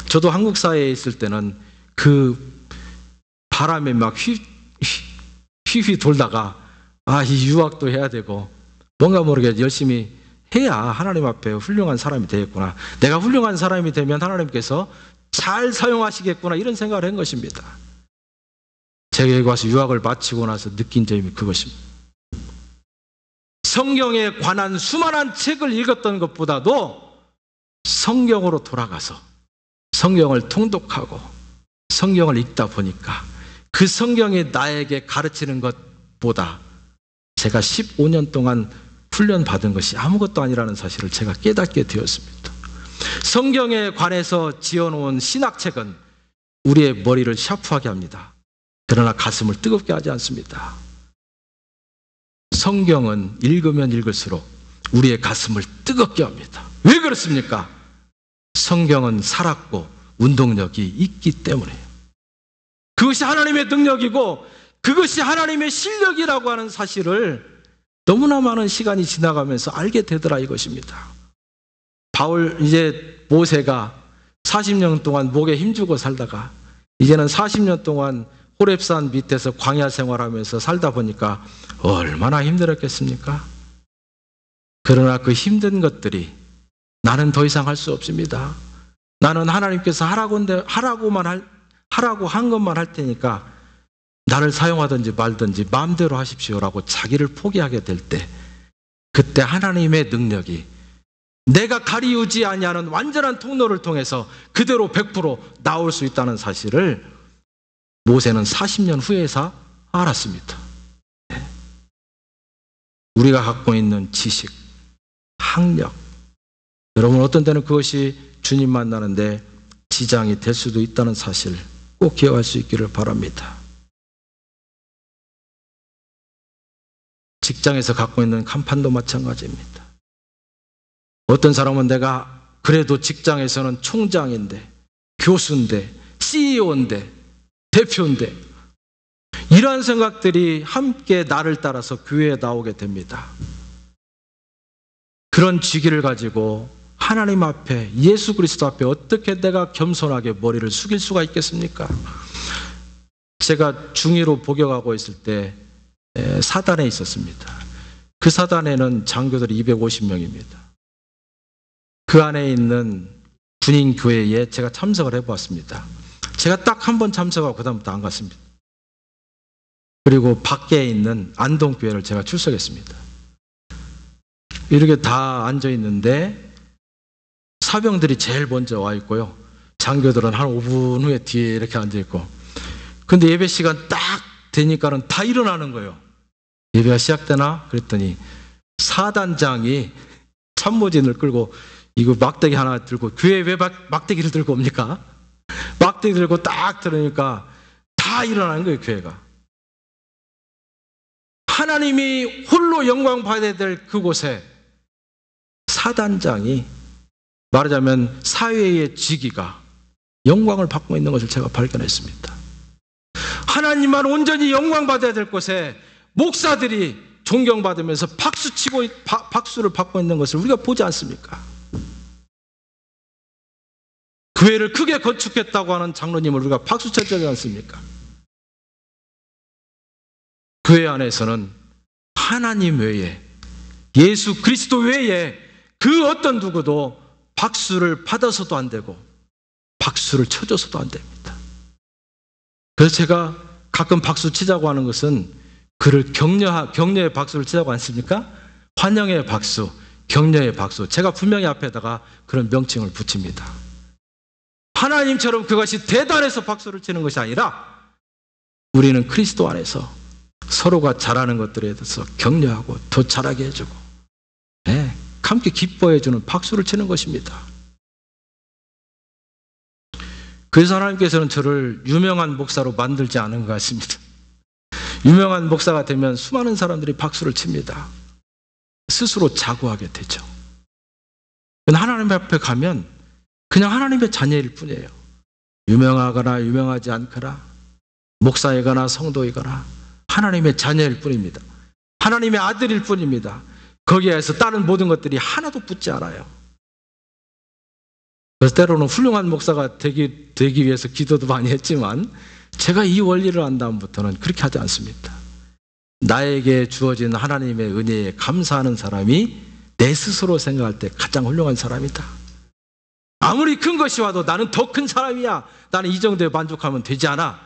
저도 한국 사회에 있을 때는 그 바람에 막 휘휘 돌다가 이 유학도 해야 되고 뭔가 모르게 열심히 해야 하나님 앞에 훌륭한 사람이 되겠구나. 내가 훌륭한 사람이 되면 하나님께서 잘 사용하시겠구나 이런 생각을 한 것입니다. 제가 여기 와서 유학을 마치고 나서 느낀 점이 그것입니다. 성경에 관한 수많은 책을 읽었던 것보다도 성경으로 돌아가서 성경을 통독하고 성경을 읽다 보니까 그 성경이 나에게 가르치는 것보다 제가 15년 동안 훈련받은 것이 아무것도 아니라는 사실을 제가 깨닫게 되었습니다. 성경에 관해서 지어놓은 신학책은 우리의 머리를 샤프하게 합니다. 그러나 가슴을 뜨겁게 하지 않습니다. 성경은 읽으면 읽을수록 우리의 가슴을 뜨겁게 합니다. 왜 그렇습니까? 성경은 살았고 운동력이 있기 때문에요. 그것이 하나님의 능력이고 그것이 하나님의 실력이라고 하는 사실을 너무나 많은 시간이 지나가면서 알게 되더라 이것입니다. 모세가 40년 동안 목에 힘주고 살다가 이제는 40년 동안 호렙산 밑에서 광야 생활하면서 살다 보니까 얼마나 힘들었겠습니까? 그러나 그 힘든 것들이 나는 더 이상 할 수 없습니다. 나는 하나님께서 하라고 한 것만 할 테니까 나를 사용하든지 말든지 마음대로 하십시오라고 자기를 포기하게 될 때 그때 하나님의 능력이 내가 가리우지 아니하는 완전한 통로를 통해서 그대로 100% 나올 수 있다는 사실을 모세는 40년 후에서 알았습니다. 우리가 갖고 있는 지식, 학력, 여러분 어떤 때는 그것이 주님 만나는데 지장이 될 수도 있다는 사실 꼭 기억할 수 있기를 바랍니다. 직장에서 갖고 있는 간판도 마찬가지입니다. 어떤 사람은 내가 그래도 직장에서는 총장인데, 교수인데, CEO인데, 대표인데 이러한 생각들이 함께 나를 따라서 교회에 나오게 됩니다. 그런 직위를 가지고 하나님 앞에 예수 그리스도 앞에 어떻게 내가 겸손하게 머리를 숙일 수가 있겠습니까? 제가 중2로 복역하고 있을 때 사단에 있었습니다. 그 사단에는 장교들이 250명입니다. 그 안에 있는 군인 교회에 제가 참석을 해보았습니다. 제가 딱 한 번 참석하고 그다음부터 안 갔습니다. 그리고 밖에 있는 안동교회를 제가 출석했습니다. 이렇게 다 앉아 있는데 사병들이 제일 먼저 와 있고요. 장교들은 한 5분 후에 뒤에 이렇게 앉아 있고. 근데 예배 시간 딱 되니까는 다 일어나는 거예요. 예배가 시작되나? 그랬더니 사단장이 참모진을 끌고 이거 막대기 하나 들고, 교회에 왜 막대기를 들고 옵니까? 막대기 들고 딱 들으니까 다 일어나는 거예요, 교회가. 하나님이 홀로 영광 받아야 될 그곳에 사단장이 말하자면 사회의 직위가 영광을 받고 있는 것을 제가 발견했습니다. 하나님만 온전히 영광 받아야 될 곳에 목사들이 존경받으면서 박수를 받고 있는 것을 우리가 보지 않습니까? 교회를 크게 건축했다고 하는 장로님을 우리가 박수 쳐주지 않습니까? 교회 안에서는 하나님 외에, 예수 그리스도 외에 그 어떤 누구도 박수를 받아서도 안 되고 박수를 쳐줘서도 안 됩니다. 그래서 제가 가끔 박수 치자고 하는 것은 그를 격려의 박수를 치자고 않습니까? 환영의 박수, 격려의 박수. 제가 분명히 앞에다가 그런 명칭을 붙입니다. 하나님처럼 그것이 대단해서 박수를 치는 것이 아니라 우리는 그리스도 안에서 서로가 잘하는 것들에 대해서 격려하고 더 잘하게 해주고 함께 기뻐해주는 박수를 치는 것입니다. 그래서 하나님께서는 저를 유명한 목사로 만들지 않은 것 같습니다. 유명한 목사가 되면 수많은 사람들이 박수를 칩니다. 스스로 자고하게 되죠. 하나님 앞에 가면 그냥 하나님의 자녀일 뿐이에요. 유명하거나 유명하지 않거나 목사이거나 성도이거나 하나님의 자녀일 뿐입니다. 하나님의 아들일 뿐입니다. 거기에서 다른 모든 것들이 하나도 붙지 않아요. 그래서 때로는 훌륭한 목사가 되기 위해서 기도도 많이 했지만 제가 이 원리를 안 다음부터는 그렇게 하지 않습니다. 나에게 주어진 하나님의 은혜에 감사하는 사람이 내 스스로 생각할 때 가장 훌륭한 사람이다. 아무리 큰 것이 와도 나는 더 큰 사람이야. 나는 이 정도에 만족하면 되지 않아.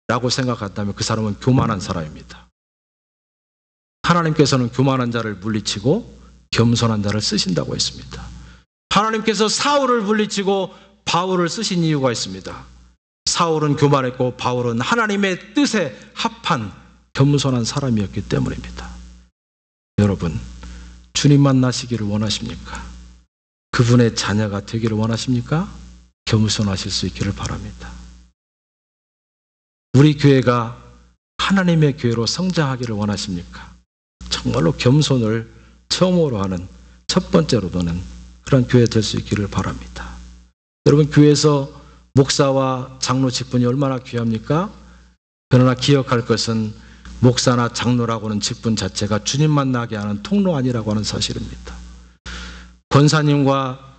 라고 생각한다면 그 사람은 교만한 사람입니다. 하나님께서는 교만한 자를 물리치고 겸손한 자를 쓰신다고 했습니다. 하나님께서 사울을 물리치고 바울을 쓰신 이유가 있습니다. 사울은 교만했고 바울은 하나님의 뜻에 합한 겸손한 사람이었기 때문입니다. 여러분, 주님 만나시기를 원하십니까? 그분의 자녀가 되기를 원하십니까? 겸손하실 수 있기를 바랍니다. 우리 교회가 하나님의 교회로 성장하기를 원하십니까? 정말로 겸손을 처음으로 하는 첫 번째로는 그런 교회 될 수 있기를 바랍니다. 여러분, 교회에서 목사와 장로 직분이 얼마나 귀합니까? 그러나 기억할 것은 목사나 장로라고는 직분 자체가 주님 만나게 하는 통로 아니라고 하는 사실입니다. 권사님과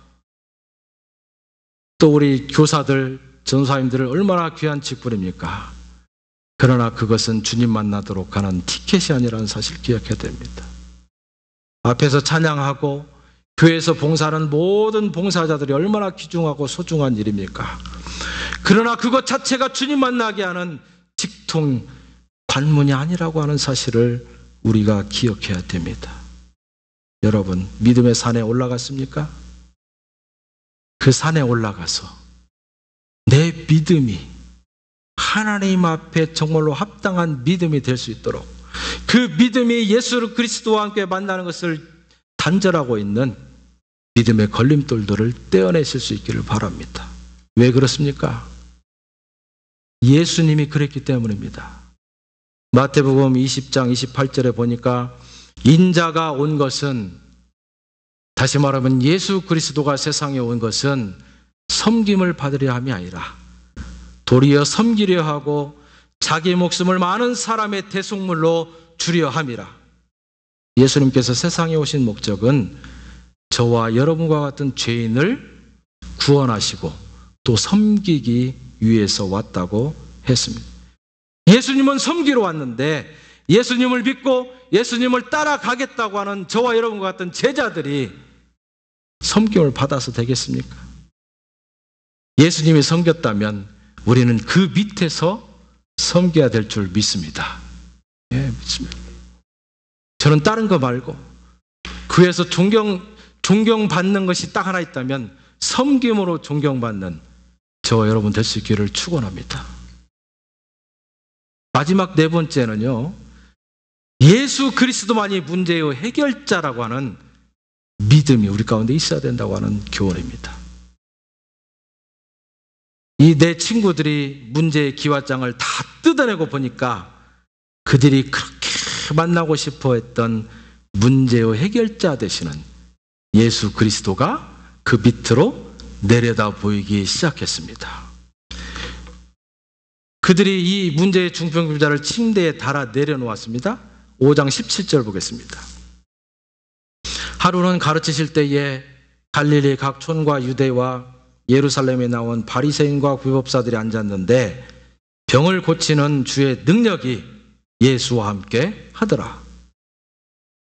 또 우리 교사들, 전사님들을 얼마나 귀한 직분입니까? 그러나 그것은 주님 만나도록 하는 티켓이 아니라는 사실 기억해야 됩니다. 앞에서 찬양하고 교회에서 봉사하는 모든 봉사자들이 얼마나 귀중하고 소중한 일입니까? 그러나 그것 자체가 주님 만나게 하는 직통 관문이 아니라고 하는 사실을 우리가 기억해야 됩니다. 여러분, 믿음의 산에 올라갔습니까? 그 산에 올라가서 내 믿음이 하나님 앞에 정말로 합당한 믿음이 될 수 있도록, 그 믿음이 예수 그리스도와 함께 만나는 것을 단절하고 있는 믿음의 걸림돌들을 떼어내실 수 있기를 바랍니다. 왜 그렇습니까? 예수님이 그랬기 때문입니다. 마태복음 20장 28절에 보니까 인자가 온 것은, 다시 말하면 예수 그리스도가 세상에 온 것은 섬김을 받으려 함이 아니라 도리어 섬기려 하고 자기 목숨을 많은 사람의 대속물로 주려 함이라. 예수님께서 세상에 오신 목적은 저와 여러분과 같은 죄인을 구원하시고 또 섬기기 위해서 왔다고 했습니다. 예수님은 섬기러 왔는데 예수님을 믿고 예수님을 따라가겠다고 하는 저와 여러분과 같은 제자들이 섬김을 받아서 되겠습니까? 예수님이 섬겼다면 우리는 그 밑에서 섬겨야 될 줄 믿습니다. 예, 믿습니다. 저는 다른 거 말고 그에서 존경받는 것이 딱 하나 있다면 섬김으로 존경받는 저와 여러분 될 수 있기를 축원합니다. 마지막 네 번째는요, 예수 그리스도만이 문제의 해결자라고 하는 믿음이 우리 가운데 있어야 된다고 하는 교훈입니다. 이 내 친구들이 문제의 기와장을 다 뜯어내고 보니까 그들이 그렇게 만나고 싶어 했던 문제의 해결자 되시는 예수 그리스도가 그 밑으로 내려다 보이기 시작했습니다. 그들이 이 문제의 중풍병자를 침대에 달아 내려놓았습니다. 5장 17절 보겠습니다. 하루는 가르치실 때에 갈릴리 각 촌과 유대와 예루살렘에 나온 바리새인과 율법사들이 앉았는데 병을 고치는 주의 능력이 예수와 함께 하더라.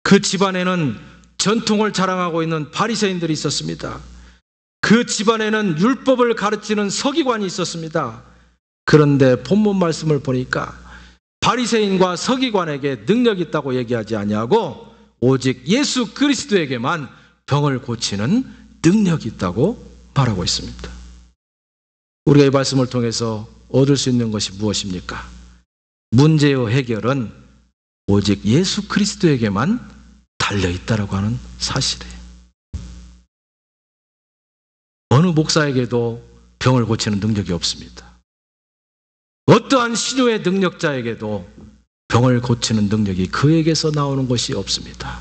그 집안에는 전통을 자랑하고 있는 바리새인들이 있었습니다. 그 집안에는 율법을 가르치는 서기관이 있었습니다. 그런데 본문 말씀을 보니까 바리새인과 서기관에게 능력이 있다고 얘기하지 아니하고 오직 예수 그리스도에게만 병을 고치는 능력이 있다고 말하고 있습니다. 우리가 이 말씀을 통해서 얻을 수 있는 것이 무엇입니까? 문제의 해결은 오직 예수 그리스도에게만 달려있다라고 하는 사실이에요. 어느 목사에게도 병을 고치는 능력이 없습니다. 어떠한 신유의 능력자에게도 병을 고치는 능력이 그에게서 나오는 것이 없습니다.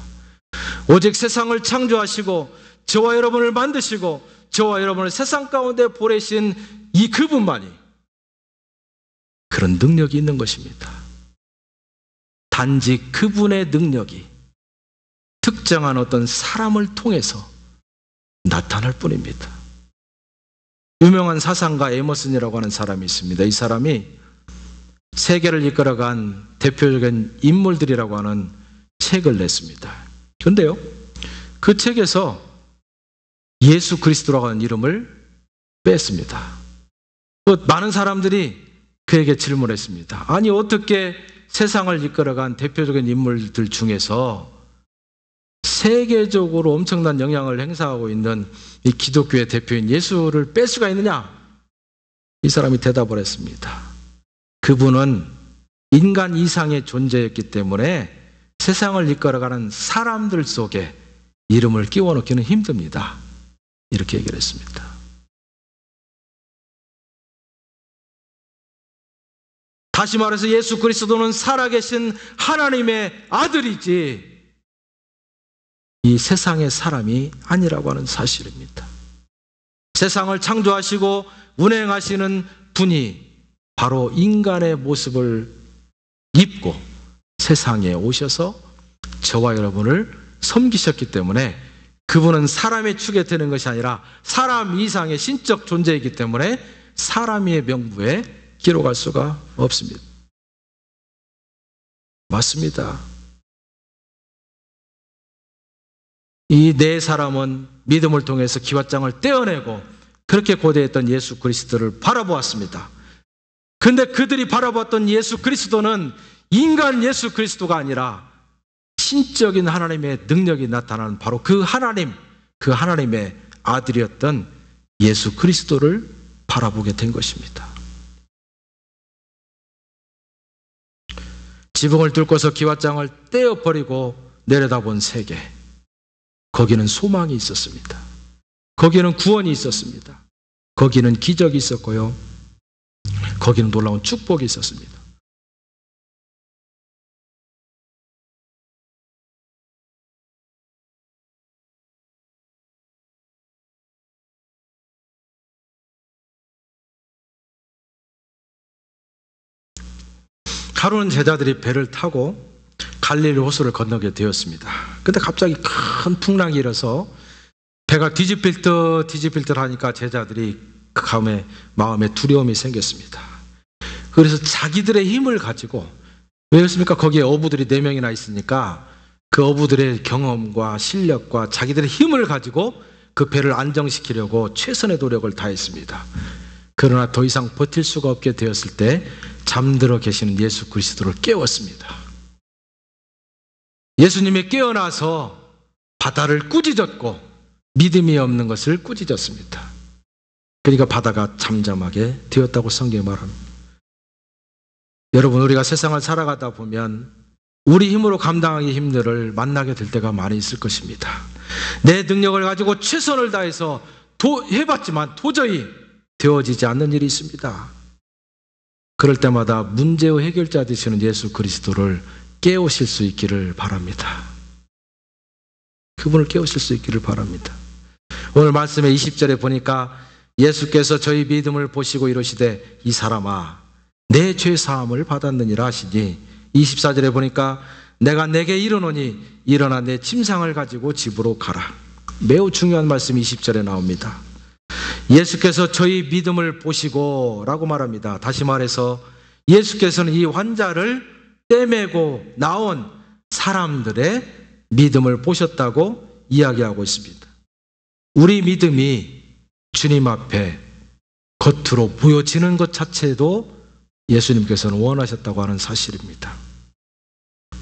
오직 세상을 창조하시고 저와 여러분을 만드시고 저와 여러분을 세상 가운데 보내신 이 그분만이 그런 능력이 있는 것입니다. 단지 그분의 능력이 특정한 어떤 사람을 통해서 나타날 뿐입니다. 유명한 사상가 에머슨이라고 하는 사람이 있습니다. 이 사람이 세계를 이끌어간 대표적인 인물들이라고 하는 책을 냈습니다. 그런데요, 그 책에서 예수 그리스도라고 하는 이름을 뺐습니다. 많은 사람들이 그에게 질문했습니다. 아니, 어떻게 세상을 이끌어간 대표적인 인물들 중에서 세계적으로 엄청난 영향을 행사하고 있는 이 기독교의 대표인 예수를 뺄 수가 있느냐? 이 사람이 대답을 했습니다. 그분은 인간 이상의 존재였기 때문에 세상을 이끌어가는 사람들 속에 이름을 끼워 넣기는 힘듭니다. 이렇게 얘기를 했습니다. 다시 말해서 예수 그리스도는 살아계신 하나님의 아들이지 이 세상의 사람이 아니라고 하는 사실입니다. 세상을 창조하시고 운행하시는 분이 바로 인간의 모습을 입고 세상에 오셔서 저와 여러분을 섬기셨기 때문에 그분은 사람의 축에 드는 것이 아니라 사람 이상의 신적 존재이기 때문에 사람의 명부에 기록할 수가 없습니다. 맞습니다. 이 네 사람은 믿음을 통해서 기왓장을 떼어내고 그렇게 고대했던 예수 그리스도를 바라보았습니다. 그런데 그들이 바라봤던 예수 그리스도는 인간 예수 그리스도가 아니라 신적인 하나님의 능력이 나타나는 바로 그 하나님, 그 하나님의 아들이었던 예수 그리스도를 바라보게 된 것입니다. 지붕을 뚫고서 기왓장을 떼어버리고 내려다본 세계, 거기는 소망이 있었습니다. 거기는 구원이 있었습니다. 거기는 기적이 있었고요, 거기는 놀라운 축복이 있었습니다. 하루는 제자들이 배를 타고 갈릴리 호수를 건너게 되었습니다. 근데 갑자기 큰 풍랑이 일어서 배가 뒤집힐 듯 하니까 제자들이 그 마음에 두려움이 생겼습니다. 그래서 자기들의 힘을 가지고, 왜 그렇습니까? 거기에 어부들이 4명이나 있으니까 그 어부들의 경험과 실력과 자기들의 힘을 가지고 그 배를 안정시키려고 최선의 노력을 다했습니다. 그러나 더 이상 버틸 수가 없게 되었을 때 잠들어 계시는 예수 그리스도를 깨웠습니다. 예수님이 깨어나서 바다를 꾸짖었고 믿음이 없는 것을 꾸짖었습니다. 그러니까 바다가 잠잠하게 되었다고 성경이 말합니다. 여러분, 우리가 세상을 살아가다 보면 우리 힘으로 감당하기 힘든 일을 만나게 될 때가 많이 있을 것입니다. 내 능력을 가지고 최선을 다해서 해봤지만 도저히 되어지지 않는 일이 있습니다. 그럴 때마다 문제의 해결자 되시는 예수 그리스도를 깨우실 수 있기를 바랍니다. 그분을 깨우실 수 있기를 바랍니다. 오늘 말씀의 20절에 보니까 예수께서 저희 믿음을 보시고 이러시되 이 사람아 내 죄 사함을 받았느니라 하시니, 24절에 보니까 내가 내게 이르노니 일어나 내 침상을 가지고 집으로 가라. 매우 중요한 말씀이 20절에 나옵니다. 예수께서 저희 믿음을 보시고 라고 말합니다. 다시 말해서 예수께서는 이 환자를 떼매고 나온 사람들의 믿음을 보셨다고 이야기하고 있습니다. 우리 믿음이 주님 앞에 겉으로 보여지는 것 자체도 예수님께서는 원하셨다고 하는 사실입니다.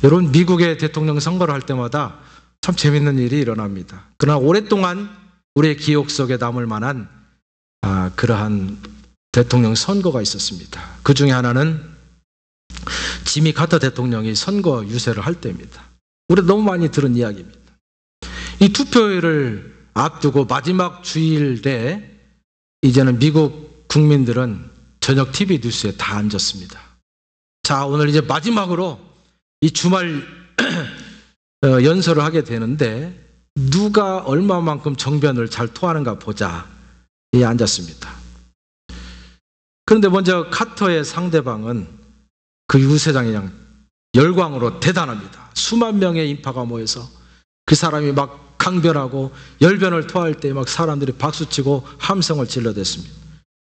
여러분, 미국의 대통령 선거를 할 때마다 참 재밌는 일이 일어납니다. 그러나 오랫동안 우리의 기억 속에 남을 만한 그러한 대통령 선거가 있었습니다. 그 중에 하나는 지미 카터 대통령이 선거 유세를 할 때입니다. 우리 너무 많이 들은 이야기입니다. 이 투표일을 앞두고 마지막 주일에 이제는 미국 국민들은 저녁 TV 뉴스에 다 앉았습니다. 자, 오늘 이제 마지막으로 이 주말 연설을 하게 되는데 누가 얼마만큼 정변을 잘 토하는가 보자 앉았습니다. 그런데 먼저 카터의 상대방은 그 유세장이 그냥 열광으로 대단합니다. 수만 명의 인파가 모여서 그 사람이 막 강변하고 열변을 토할 때 막 사람들이 박수치고 함성을 질러댔습니다.